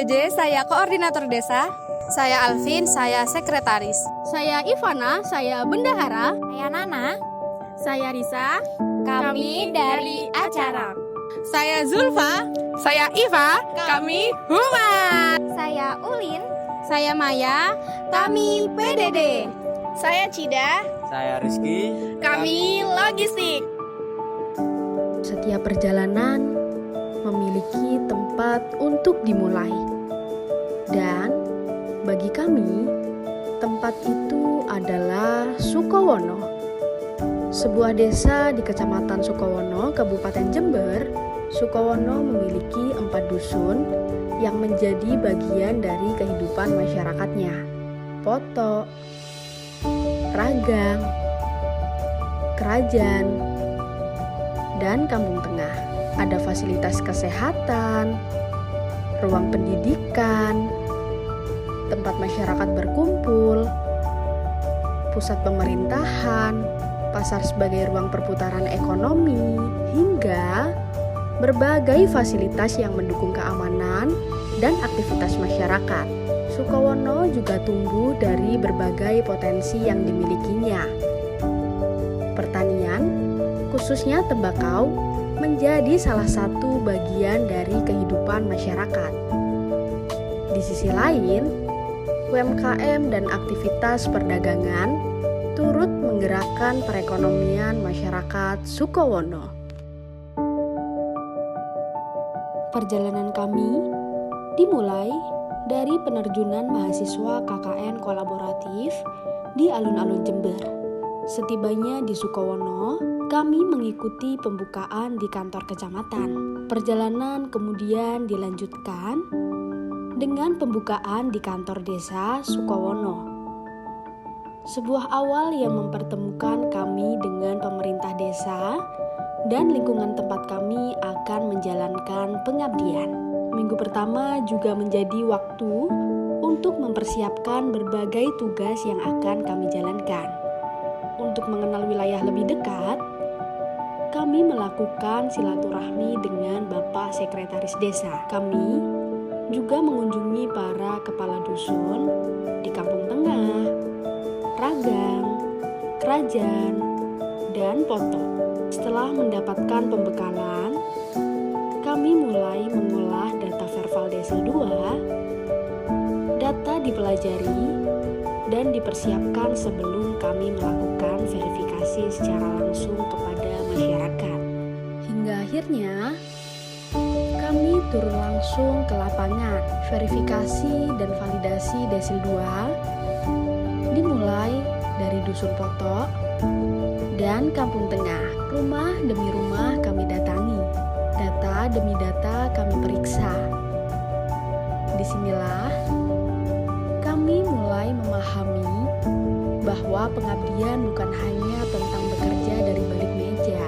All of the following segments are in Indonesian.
PJ, saya koordinator desa. Saya Alvin, saya sekretaris. Saya Ivana, saya bendahara. Saya Nana. Saya Risa. Kami dari acara. Saya Zulfa. Saya Iva. Kami Humas. Saya Ulin. Saya Maya. Kami PDD. Saya Cida. Saya Rizky. Kami logistik. Setiap perjalanan memiliki tempat untuk dimulai. Dan bagi kami, tempat itu adalah Sukowono. Sebuah desa di Kecamatan Sukowono, Kabupaten Jember. Sukowono memiliki 4 dusun yang menjadi bagian dari kehidupan masyarakatnya. Poto, Ragang, Kerajaan, dan Kampung Tengah. Ada fasilitas kesehatan, ruang pendidikan, tempat masyarakat berkumpul, pusat pemerintahan, pasar sebagai ruang perputaran ekonomi, hingga berbagai fasilitas yang mendukung keamanan dan aktivitas masyarakat. Sukowono juga tumbuh dari berbagai potensi yang dimilikinya. Pertanian, khususnya tembakau, menjadi salah satu bagian dari kehidupan masyarakat. Di sisi lain, UMKM dan aktivitas perdagangan turut menggerakkan perekonomian masyarakat Sukowono. Perjalanan kami dimulai dari penerjunan mahasiswa KKN kolaboratif di alun-alun Jember. Setibanya di Sukowono, kami mengikuti pembukaan di kantor kecamatan. Perjalanan kemudian dilanjutkan dengan pembukaan di kantor desa Sukowono. Sebuah awal yang mempertemukan kami dengan pemerintah desa dan lingkungan tempat kami akan menjalankan pengabdian. Minggu pertama juga menjadi waktu untuk mempersiapkan berbagai tugas yang akan kami jalankan. Untuk mengenal wilayah lebih dekat, kami melakukan silaturahmi dengan Bapak Sekretaris Desa. Kami juga mengunjungi para kepala dusun di Kampung Tengah, Ragang, Kerajaan, dan Poto. Setelah mendapatkan pembekalan, kami mulai mengolah data Verval Desil 2. Data dipelajari dan dipersiapkan sebelum kami melakukan verifikasi secara langsung kepada masyarakat. Hingga akhirnya, kami turun langsung ke lapangan. Verifikasi dan validasi Desil 2 dimulai dari Dusun Poto dan Kampung Tengah. Rumah demi rumah kami datangi. Data demi data kami periksa. Disinilah kami mulai memahami bahwa pengabdian bukan hanya tentang bekerja dari balik meja,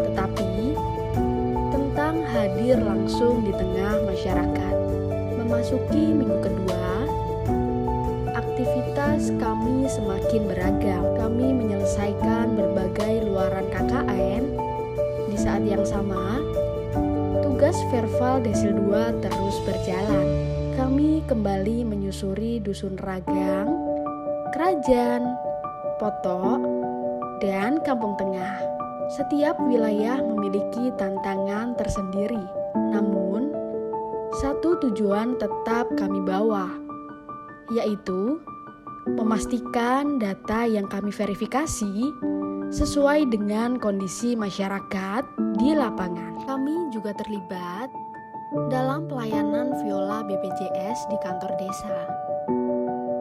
tetapi tentang hadir langsung di tengah masyarakat. Memasuki minggu kedua, aktivitas kami semakin beragam. Kami menyelesaikan berbagai luaran KKN. Di saat yang sama, tugas Verval Desil 2 terus berjalan. Kami kembali menyusuri Dusun Ragang, Kerajaan, Poto, dan Kampung Tengah. Setiap wilayah memiliki tantangan tersendiri, namun satu tujuan tetap kami bawa, yaitu memastikan data yang kami verifikasi sesuai dengan kondisi masyarakat di lapangan. Kami juga terlibat dalam pelayanan viola BPJS di kantor desa.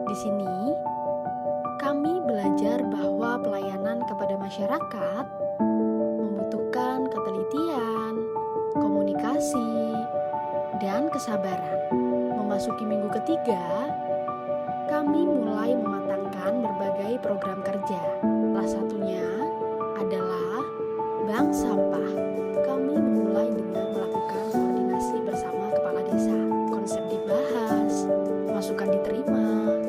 Di sini, kami belajar bahwa pelayanan kepada masyarakat membutuhkan ketelitian, komunikasi, dan kesabaran. Memasuki minggu ketiga, kami mulai mematangkan berbagai program kerja. Salah satunya adalah bank sampah. Kami memulai dengan melakukan koordinasi bersama kepala desa. Konsep dibahas, masukan diterima,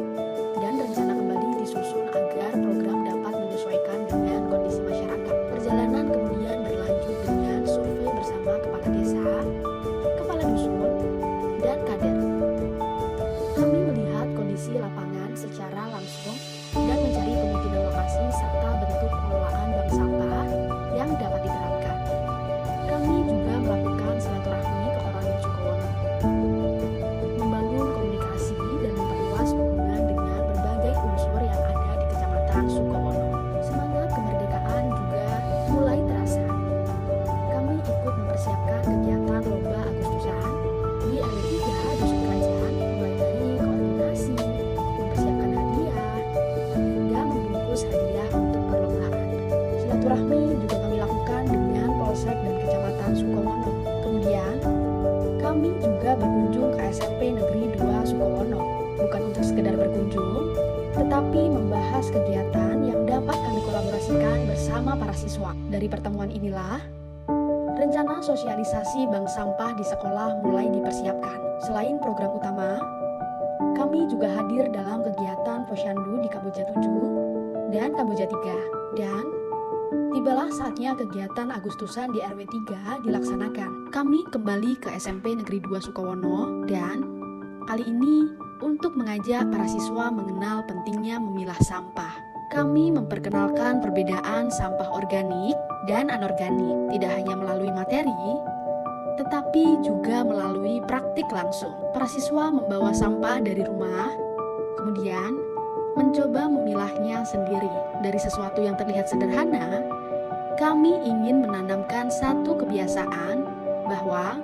dan rencana kembali disusun agar program dapat menyesuaikan dengan kondisi masyarakat. Perjalanan kemudian berlanjut dengan survei bersama kepala desa, kepala dusun, dan kader. kondisi lapangan secara langsung dan mencari kemungkinan lokasi serta bentuk pengelolaan bank sampah yang dapat diterapkan. Kami juga melakukan silaturahmi ke orang Sukowono, membangun komunikasi dan memperluas hubungan dengan berbagai unsur yang ada di Kecamatan Sukowono. Semangat kemerdekaan juga mulai terasa. Kami ikut mempersiapkan kegiatan lomba Agustusan di RW 3 Dusun Kerajaan, mulai dari koordinasi, mempersiapkan hadiah, hingga membungkus hadiah untuk perlombaan. Silaturahmi juga kami lakukan dengan Polsek dan Kecamatan Sukowono. Kemudian, kami juga berkunjung ke SMP Negeri 2 Sukowono, bukan untuk sekedar berkunjung, tetapi membahas kegiatan yang dapat kami kolaborasikan bersama para siswa. Dari pertemuan inilah, rencana sosialisasi bank sampah di sekolah mulai dipersiapkan. Selain program utama, kami juga hadir dalam kegiatan Posyandu di Kamboja 7 dan Kamboja 3. Dan tibalah saatnya kegiatan Agustusan di RW 3 dilaksanakan. Kami kembali ke SMP Negeri 2 Sukowono dan kali ini untuk mengajak para siswa mengenal pentingnya memilah sampah. Kami memperkenalkan perbedaan sampah organik dan anorganik, tidak hanya melalui materi, tetapi juga melalui praktik langsung. Para siswa membawa sampah dari rumah, kemudian mencoba memilahnya sendiri. Dari sesuatu yang terlihat sederhana, kami ingin menanamkan satu kebiasaan bahwa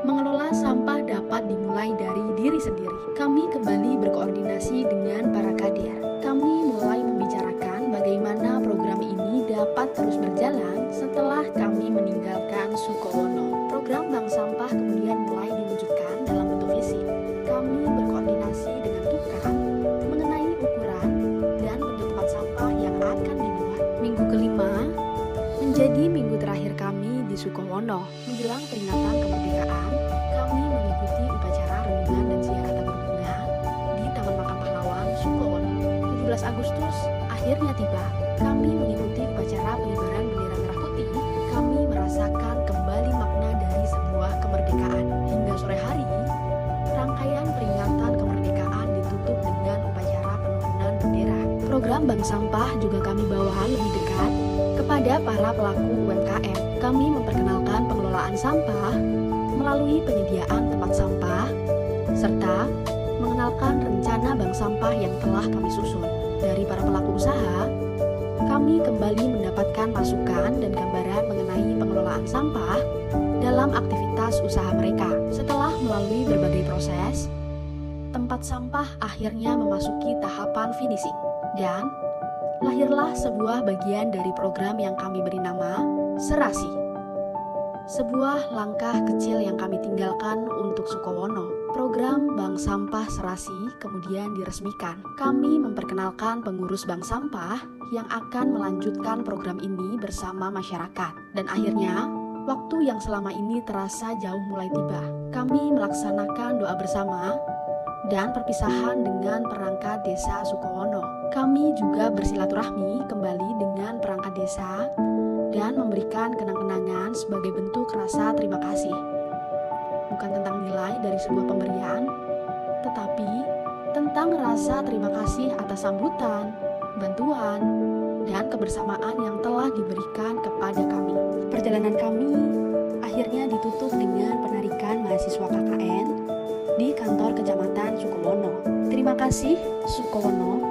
mengelola sampah dapat dimulai dari diri sendiri. Kami kembali berkoordinasi dengan para kader. Kami mulai membicarakan bagaimana program ini dapat terus berjalan setelah kami meninggalkan Sukowono. Program bank sampah kemudian mulai diwujudkan dalam bentuk fisik. Kami berkoordinasi dengan tukang mengenai ukuran dan bentuk tempat sampah yang akan dibuat. Minggu kelima menjadi minggu terakhir kami di Sukowono. Menjelang peringatan kemerdekaan, kami mengikuti upacara renungan dan ziarah tabur bunga di Taman Makam Pahlawan Sukowono. 17 Agustus akhirnya tiba. Kami mengikuti upacara pengibaran bendera merah putih. Kami merasakan kembali makna dari sebuah kemerdekaan. Hingga sore hari, rangkaian peringatan kemerdekaan ditutup dengan upacara penurunan bendera. Program bank sampah juga kami bawa lebih dekat kepada para pelaku UMKM. Kami memperkenalkan pengelolaan sampah melalui penyediaan tempat sampah, serta mengenalkan rencana bank sampah yang telah kami susun. Dari para pelaku usaha, kami kembali mendapatkan masukan dan gambaran mengenai pengelolaan sampah dalam aktivitas usaha mereka. Setelah melalui berbagai proses, tempat sampah akhirnya memasuki tahapan finishing, dan lahirlah sebuah bagian dari program yang kami beri nama Serasi. Sebuah langkah kecil yang kami tinggalkan untuk Sukowono. Program Bank Sampah Serasi kemudian diresmikan. Kami memperkenalkan pengurus bank sampah yang akan melanjutkan program ini bersama masyarakat. Dan akhirnya, waktu yang selama ini terasa jauh mulai tiba. Kami melaksanakan doa bersama dan perpisahan dengan perangkat desa Sukowono. Kami juga bersilaturahmi kembali dengan perangkat desa dan memberikan kenang-kenangan sebagai bentuk rasa terima kasih. Bukan tentang nilai dari sebuah pemberian, tetapi tentang rasa terima kasih atas sambutan, bantuan, dan kebersamaan yang telah diberikan kepada kami. Perjalanan kami akhirnya ditutup dengan penarikan mahasiswa KKN di kantor Kecamatan Sukowono. Terima kasih Sukowono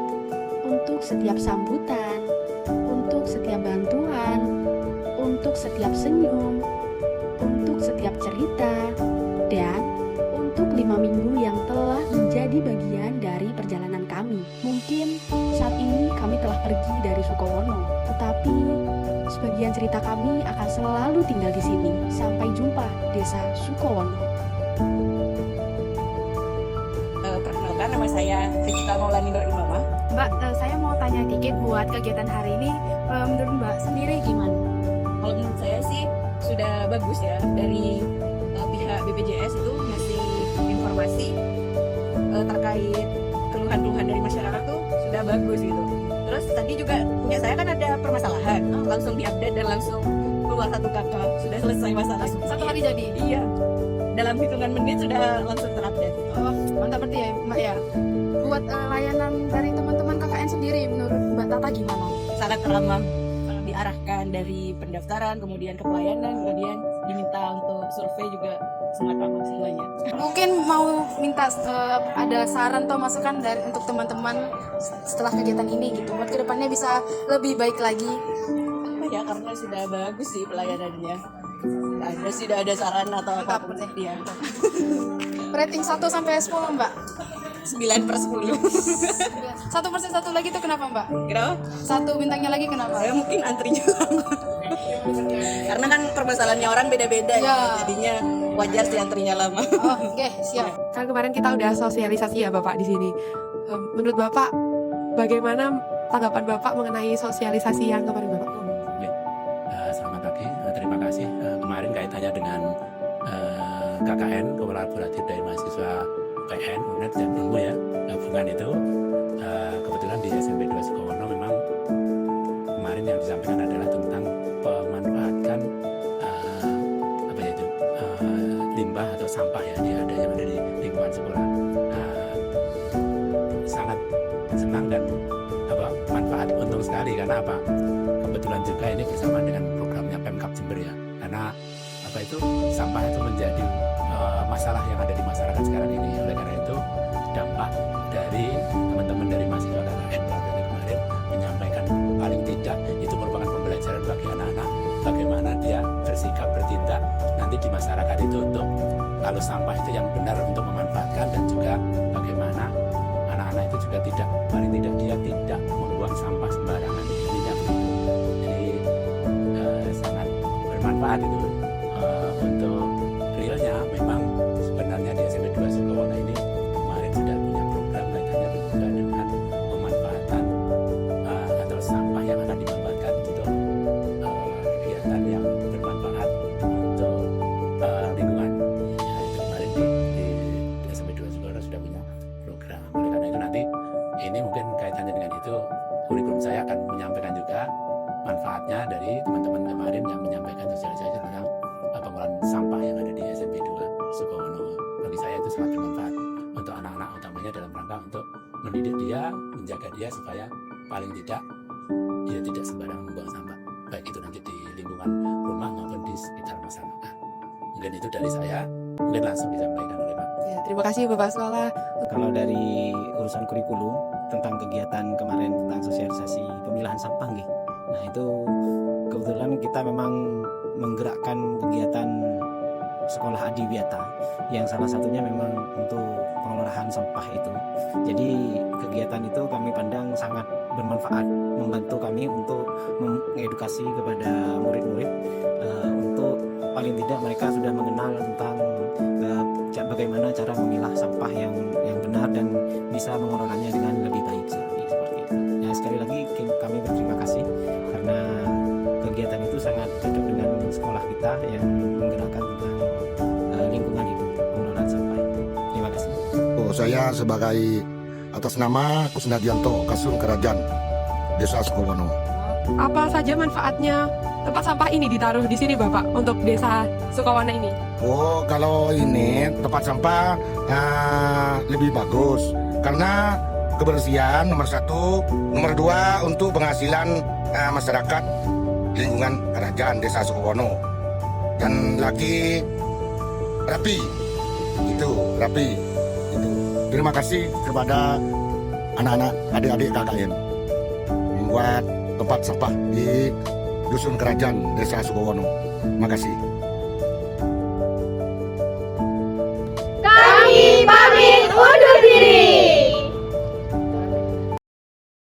untuk setiap sambutan, untuk setiap bantuan, untuk setiap senyum, untuk setiap cerita, dan untuk 5 minggu yang telah menjadi bagian dari perjalanan kami. Mungkin saat ini kami telah pergi dari Sukowono, tetapi sebagian cerita kami akan selalu tinggal di sini. Sampai jumpa Desa Sukowono. Perkenalkan, nama saya Rita Maulani Nur Imamah. Mbak, saya mau tanya dikit buat kegiatan hari ini. Menurut Mbak sendiri gimana? Kalau menurut saya sih sudah bagus ya, dari pihak BPJS itu ngasih informasi terkait keluhan-keluhan dari masyarakat tuh sudah bagus gitu. Terus tadi juga punya saya kan ada permasalahan, langsung diupdate dan langsung keluar satu kakak, sudah selesai masalah. Satu hari jadi? Iya, dalam hitungan menit sudah langsung terupdate. Oh, mantap berarti ya Mbak ya. buat layanan dari teman-teman KKN sendiri menurut Mbak Tata gimana? Sangat ramah, diarahkan dari pendaftaran, kemudian ke pelayanan, kemudian diminta untuk survei juga sangat ramah semuanya. Mungkin mau minta ada saran atau masukan dari untuk teman-teman setelah kegiatan ini gitu, buat kedepannya bisa lebih baik lagi. Apa ya, karena sudah bagus sih pelayanannya. Tidak ada saran atau apapun ya. Rating 1 sampai 10 Mbak. 9/10. 1/1 lagi tuh kenapa Mbak? Kenapa? 1 bintangnya lagi kenapa? Ya mungkin antrinya lama. Karena kan permasalahannya orang beda-beda ya. Jadinya wajar sih antrinya lama. Oh, oke, siap. Kan kemarin kita udah sosialisasi ya Bapak di sini. Menurut Bapak, bagaimana tanggapan Bapak mengenai sosialisasi yang kemarin Bapak? Selamat pagi, terima kasih. Kemarin kaitannya dengan KKN, kolaboratif dari mahasiswa UPN, UNED dan Ilmu ya, gabungan itu. Kebetulan di SMP 2 Sukowono memang kemarin yang disampaikan adalah tentang pemanfaatan apa ya itu limbah atau sampah ya, yang ada di lingkungan sekolah. Sangat senang dan manfaat, untung sekali karena apa? Kebetulan juga ini bersama dengan programnya Pemkab Jember ya, karena sampah itu menjadi masalah yang ada di masyarakat sekarang ini. Oleh karena itu dampak dari teman-teman dari mahasiswa KKN kemarin menyampaikan paling tidak itu merupakan pembelajaran bagi anak-anak bagaimana dia bersikap bertindak nanti di masyarakat itu untuk kalau sampah itu yang benar untuk memanfaatkan, dan juga bagaimana anak-anak itu juga paling tidak dia tidak membuang sampah sembarangan. Intinya begitu. Jadi sangat bermanfaat itu. Untuk realnya memang sebenarnya di SMP 2 Sukowono ini kemarin sudah punya program kaitannya juga dengan pemanfaatan atau sampah yang akan dimanfaatkan untuk kegiatan yang bermanfaat untuk lingkungan. Ya, itu kemarin di SMP 2 Sukowono sudah punya program. Oleh karena itu nanti ini mungkin kaitannya dengan itu kurikulum saya akan menyampaikan juga manfaatnya dari teman-teman kemarin yang menyampaikan sosialisasi tentang pengelolaan sampah yang ada di SMP 2 Sukowono. Bagi saya itu sangat bermanfaat untuk anak-anak, utamanya dalam rangka untuk mendidik dia, menjaga dia supaya paling tidak dia tidak sembarangan membuang sampah, baik itu nanti di lingkungan rumah maupun di sekitar masyarakat. Mungkin itu dari saya, mungkin langsung disampaikan oleh Pak. Ya, terima kasih Bapak Suala. Kalau dari urusan kurikulum tentang kegiatan kemarin tentang sosialisasi pemilahan sampah nih. Nah, itu kebetulan kita memang menggerakkan kegiatan sekolah adiwiyata yang salah satunya memang untuk pengolahan sampah itu. Jadi kegiatan itu kami pandang sangat bermanfaat, membantu kami untuk mengedukasi kepada murid-murid untuk paling tidak mereka sudah mengenal tentang bagaimana cara memilah sampah yang benar dan bisa mengelolanya dengan lebih baik seperti itu. Ya, sekali lagi kami berterima kasih karena kegiatan itu sangat cocok dengan sekolah kita yang menggerakkan tentang lingkungan hidup, pengelolaan sampah. Terima kasih. Saya sebagai atas nama Kusnadianto Kasum Kerajaan Desa Sukowono. Apa saja manfaatnya tempat sampah ini ditaruh di sini Bapak untuk Desa Sukowono ini? Oh, kalau ini tempat sampah lebih bagus karena kebersihan nomor 1, nomor 2 untuk penghasilan masyarakat lingkungan kerajaan Desa Sukowono, dan lagi rapi itu. Terima kasih kepada anak-anak adik-adik KKN membuat tempat sampah di dusun kerajaan Desa Sukowono. Terima kasih. Kami pamit undur diri.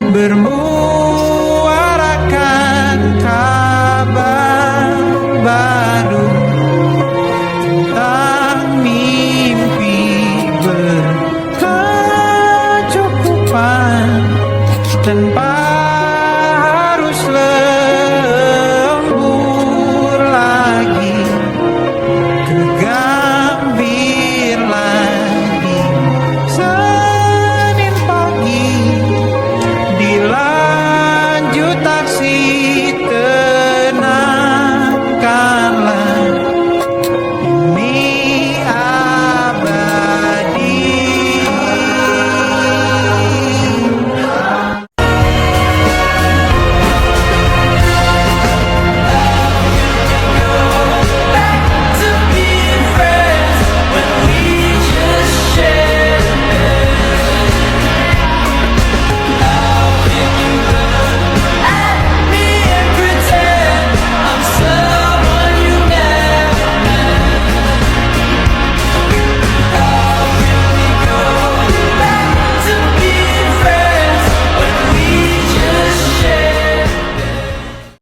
Bermuarakan kabar baru tentang mimpi berkecukupan tanpa